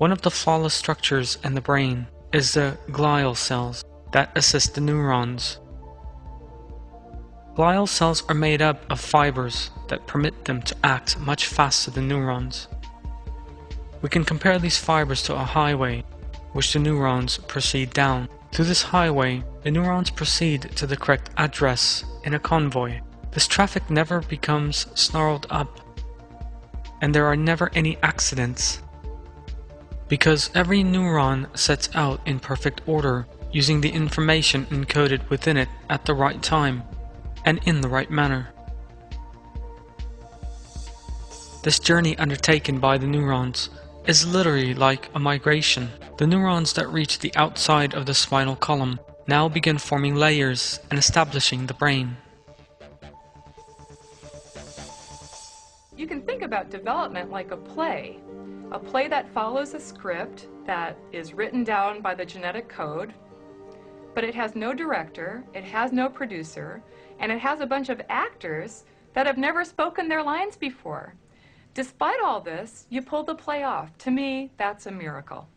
One of the flawless structures in the brain is the glial cells that assist the neurons. Glial cells are made up of fibers that permit them to act much faster than neurons. We can compare these fibers to a highway, which the neurons proceed down. Through this highway, the neurons proceed to the correct address in a convoy. This traffic never becomes snarled up, and there are never any accidents, because every neuron sets out in perfect order, using the information encoded within it at the right time and in the right manner. This journey undertaken by the neurons is literally like a migration. The neurons that reach the outside of the spinal column now begin forming layers and establishing the brain. You can think about development like a play that follows a script that is written down by the genetic code, but it has no director, it has no producer, and it has a bunch of actors that have never spoken their lines before. Despite all this, you pull the play off. To me, that's a miracle.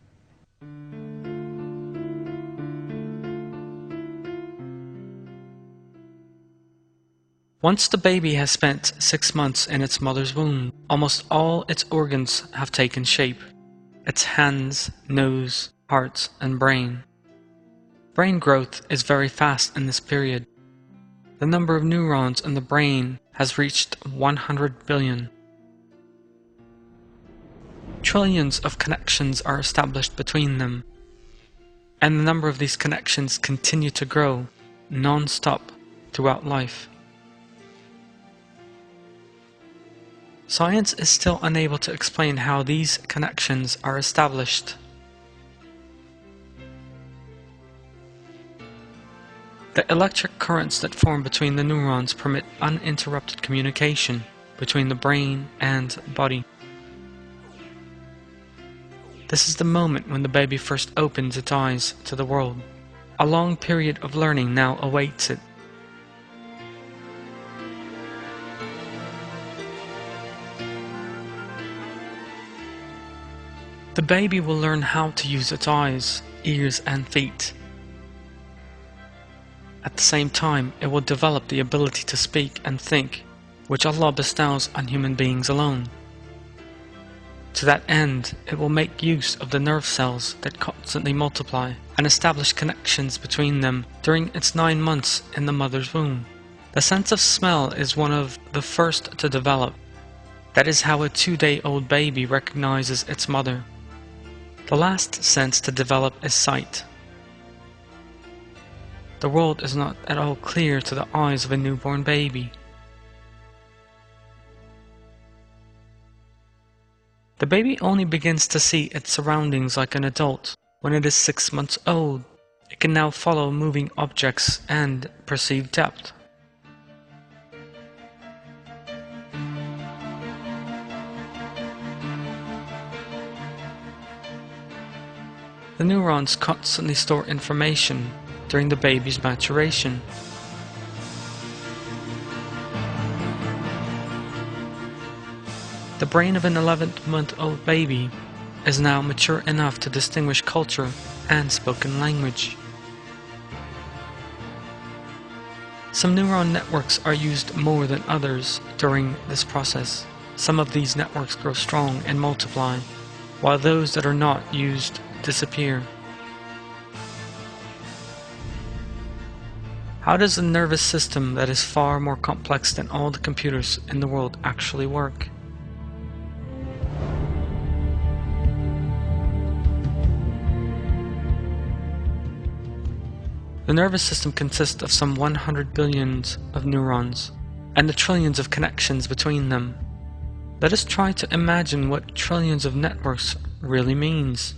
Once the baby has spent 6 months in its mother's womb, almost all its organs have taken shape: its hands, nose, heart, and brain. Brain growth is very fast in this period. The number of neurons in the brain has reached 100 billion. Trillions of connections are established between them, and the number of these connections continue to grow non-stop throughout life. Science is still unable to explain how these connections are established. The electric currents that form between the neurons permit uninterrupted communication between the brain and body. This is the moment when the baby first opens its eyes to the world. A long period of learning now awaits it. The baby will learn how to use its eyes, ears, and feet. At the same time, it will develop the ability to speak and think, which Allah bestows on human beings alone. To that end, it will make use of the nerve cells that constantly multiply and establish connections between them during its 9 months in the mother's womb. The sense of smell is one of the first to develop. That is how a 2-day-old baby recognizes its mother. The last sense to develop is sight. The world is not at all clear to the eyes of a newborn baby. The baby only begins to see its surroundings like an adult when it is 6 months old. It can now follow moving objects and perceive depth. The neurons constantly store information during the baby's maturation. The brain of an 11-month-old baby is now mature enough to distinguish culture and spoken language. Some neuron networks are used more than others during this process. Some of these networks grow strong and multiply, while those that are not used disappear. How does the nervous system that is far more complex than all the computers in the world actually work? The nervous system consists of some 100 billions of neurons, and the trillions of connections between them. Let us try to imagine what trillions of networks really means.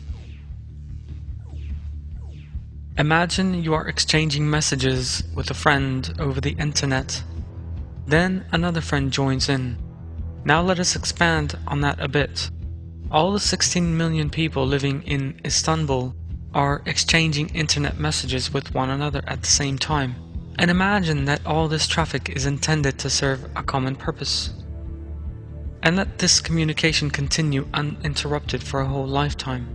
Imagine you are exchanging messages with a friend over the internet. Then another friend joins in. Now let us expand on that a bit. All the 16 million people living in Istanbul are exchanging internet messages with one another at the same time. And imagine that all this traffic is intended to serve a common purpose. And let this communication continue uninterrupted for a whole lifetime.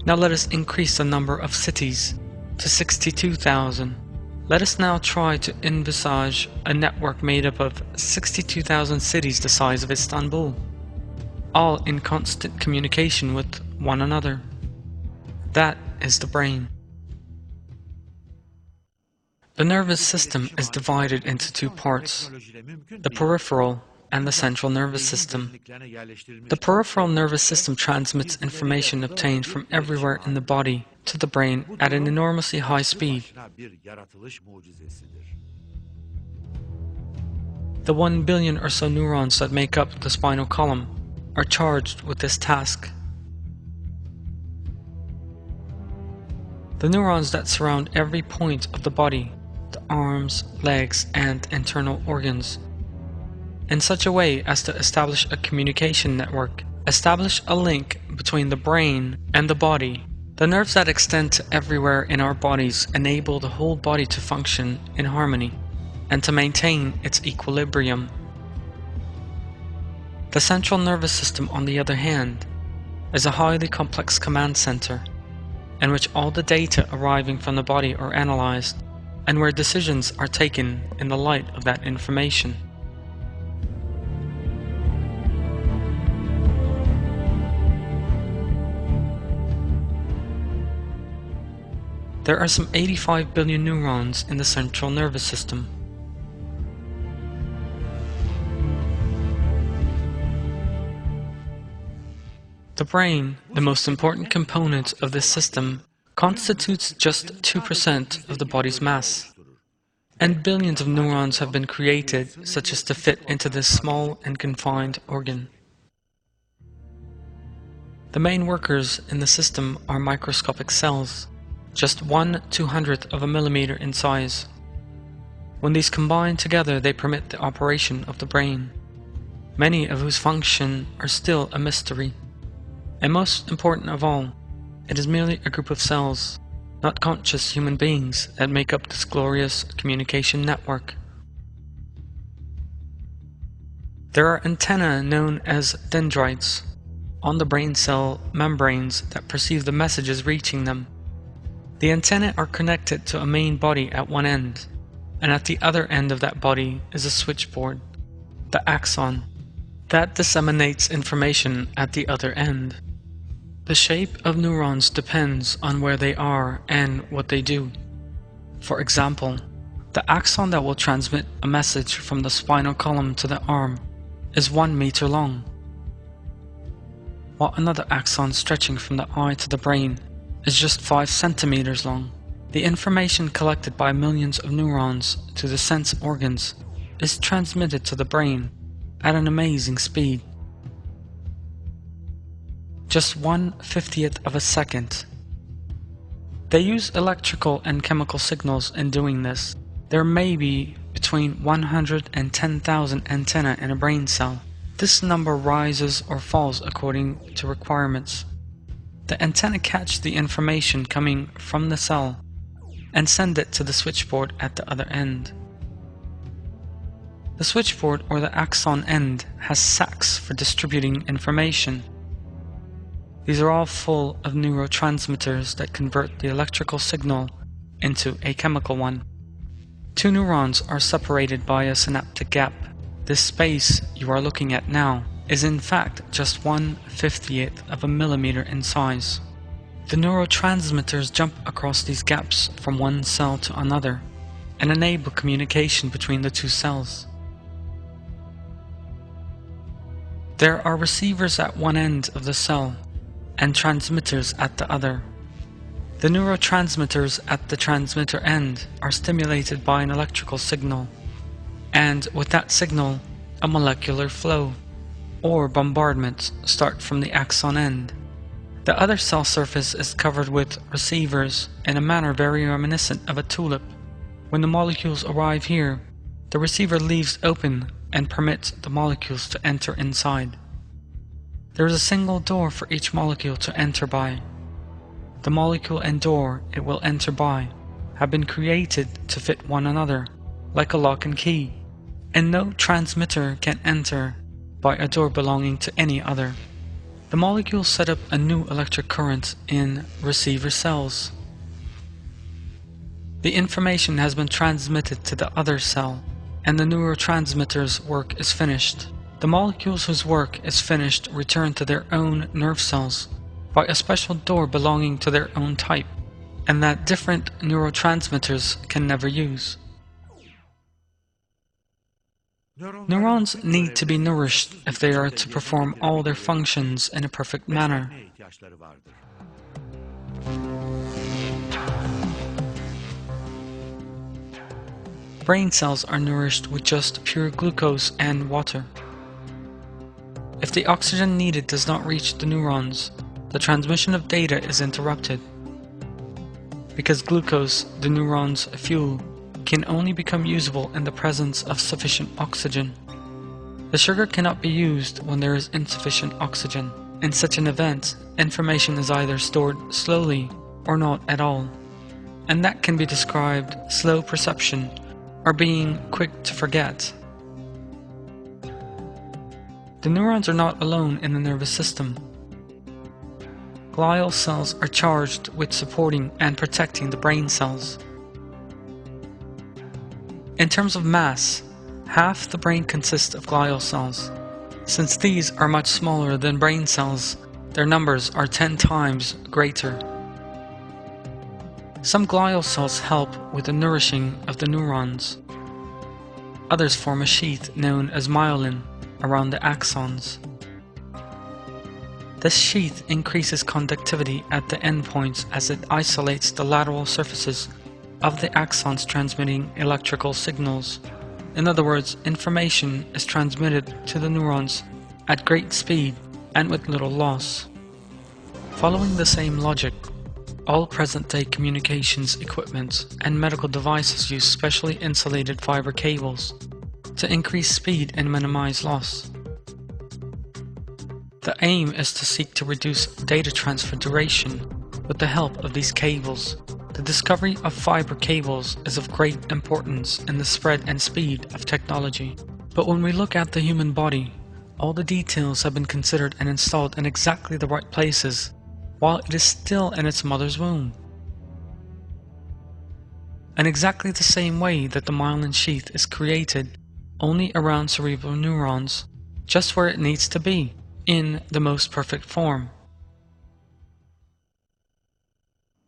Now let us increase the number of cities to 62,000. Let us now try to envisage a network made up of 62,000 cities the size of Istanbul, all in constant communication with one another. That is the brain. The nervous system is divided into two parts, the peripheral and the central nervous system. The peripheral nervous system transmits information obtained from everywhere in the body to the brain at an enormously high speed. The 1 billion or so neurons that make up the spinal column are charged with this task. The neurons that surround every point of the body, the arms, legs, and internal organs, in such a way as to establish a communication network, establish a link between the brain and the body. The nerves that extend to everywhere in our bodies enable the whole body to function in harmony and to maintain its equilibrium. The central nervous system, on the other hand, is a highly complex command center in which all the data arriving from the body are analyzed and where decisions are taken in the light of that information. There are some 85 billion neurons in the central nervous system. The brain, the most important component of this system, constitutes just 2% of the body's mass, and billions of neurons have been created such as to fit into this small and confined organ. The main workers in the system are microscopic cells, just 1/200th of a millimeter in size. When these combine together, they permit the operation of the brain, many of whose function are still a mystery. And most important of all, it is merely a group of cells, not conscious human beings, that make up this glorious communication network. There are antennae known as dendrites on the brain cell membranes that perceive the messages reaching them. The antennae are connected to a main body at one end, and at the other end of that body is a switchboard, the axon, that disseminates information at the other end. The shape of neurons depends on where they are and what they do. For example, the axon that will transmit a message from the spinal column to the arm is 1 meter long, while another axon stretching from the eye to the brain is just 5 centimeters long. The information collected by millions of neurons to the sense organs is transmitted to the brain at an amazing speed. Just 1/50th of a second. They use electrical and chemical signals in doing this. There may be between 100 and 10,000 antennae in a brain cell. This number rises or falls according to requirements. The antennae catch the information coming from the cell and send it to the switchboard at the other end. The switchboard, or the axon end, has sacs for distributing information. These are all full of neurotransmitters that convert the electrical signal into a chemical one. Two neurons are separated by a synaptic gap. This space you are looking at now is in fact just 1/50th of a millimeter in size. The neurotransmitters jump across these gaps from one cell to another and enable communication between the two cells. There are receivers at one end of the cell and transmitters at the other. The neurotransmitters at the transmitter end are stimulated by an electrical signal, and with that signal, a molecular flow or bombardment start from the axon end. The other cell surface is covered with receivers in a manner very reminiscent of a tulip. When the molecules arrive here, the receiver leaves open and permits the molecules to enter inside. There is a single door for each molecule to enter by. The molecule and door it will enter by have been created to fit one another, like a lock and key, and no transmitter can enter by a door belonging to any other. The molecules set up a new electric current in receiver cells. The information has been transmitted to the other cell, and the neurotransmitter's work is finished. The molecules whose work is finished return to their own nerve cells by a special door belonging to their own type, and that different neurotransmitters can never use. Neurons need to be nourished if they are to perform all their functions in a perfect manner. Brain cells are nourished with just pure glucose and water. If the oxygen needed does not reach the neurons, the transmission of data is interrupted. Because glucose, the neuron's fuel, can only become usable in the presence of sufficient oxygen. The sugar cannot be used when there is insufficient oxygen. In such an event, information is either stored slowly or not at all, and that can be described slow perception or being quick to forget. The neurons are not alone in the nervous system. Glial cells are charged with supporting and protecting the brain cells. In terms of mass, half the brain consists of glial cells. Since these are much smaller than brain cells, their numbers are 10 times greater. Some glial cells help with the nourishing of the neurons. Others form a sheath known as myelin around the axons. This sheath increases conductivity at the endpoints as it isolates the lateral surfaces of the axons transmitting electrical signals. In other words, information is transmitted to the neurons at great speed and with little loss. Following the same logic, all present-day communications equipment and medical devices use specially insulated fiber cables to increase speed and minimize loss. The aim is to seek to reduce data transfer duration with the help of these cables. The discovery of fiber cables is of great importance in the spread and speed of technology. But when we look at the human body, all the details have been considered and installed in exactly the right places, while it is still in its mother's womb. In exactly the same way that the myelin sheath is created only around cerebral neurons, just where it needs to be, in the most perfect form.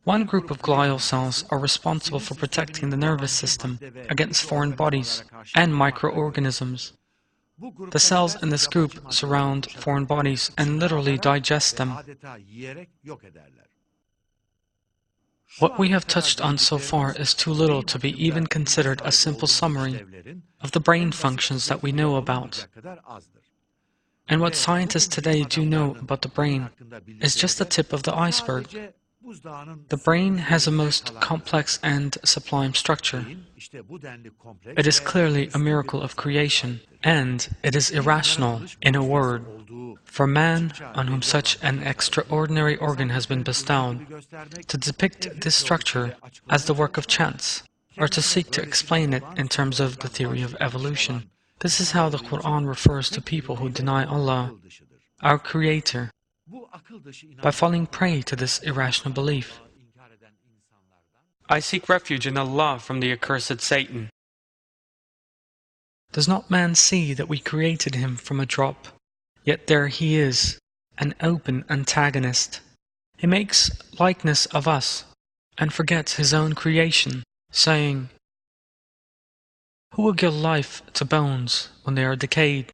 One group of glial cells are responsible for protecting the nervous system against foreign bodies and microorganisms. The cells in this group surround foreign bodies and literally digest them. What we have touched on so far is too little to be even considered a simple summary of the brain functions that we know about. And what scientists today do know about the brain is just the tip of the iceberg. The brain has a most complex and sublime structure. It is clearly a miracle of creation, and it is irrational, in a word, for man, on whom such an extraordinary organ has been bestowed, to depict this structure as the work of chance, or to seek to explain it in terms of the theory of evolution. This is how the Quran refers to people who deny Allah, our Creator, by falling prey to this irrational belief. I seek refuge in Allah from the accursed Satan. Does not man see that we created him from a drop? Yet there he is, an open antagonist. He makes likeness of us, and forgets his own creation, saying, "Who will give life to bones when they are decayed?"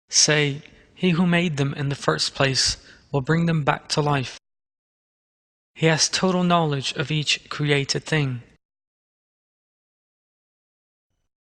Say, he who made them in the first place will bring them back to life. He has total knowledge of each created thing.